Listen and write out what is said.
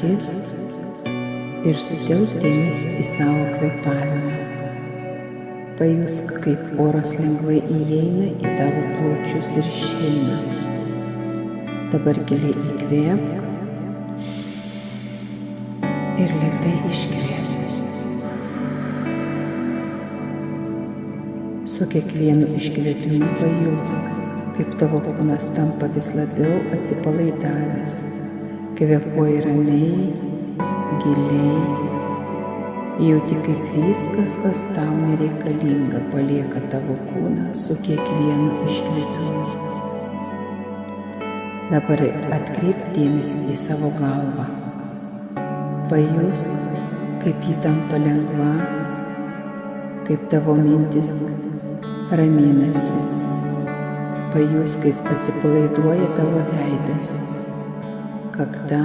akis ir sutelk dėmesį į savo kvėpavimą. Pajusk, kaip oras lengvai įeina į tavo plaučius ir išeina. Dabar giliai įkvėpk ir lėtai iškvėpk. Su kiekvienu iškvėpimu pajusk, kaip tavo kūnas tampa vis labiau atsipalaidavęs. Kvėpuoji ramiai, giliai. Jauti, kaip viskas, kas tau nereikalinga, palieka tavo kūną su kiekvienu iškvėpimu. Dabar atkreipk dėmesį į savo galvą. Pajusk, kaip ji tampa lengva, kaip tavo mintis raminasi. Pajusk, kaip atsipalaiduoja tavo veidas, kakta,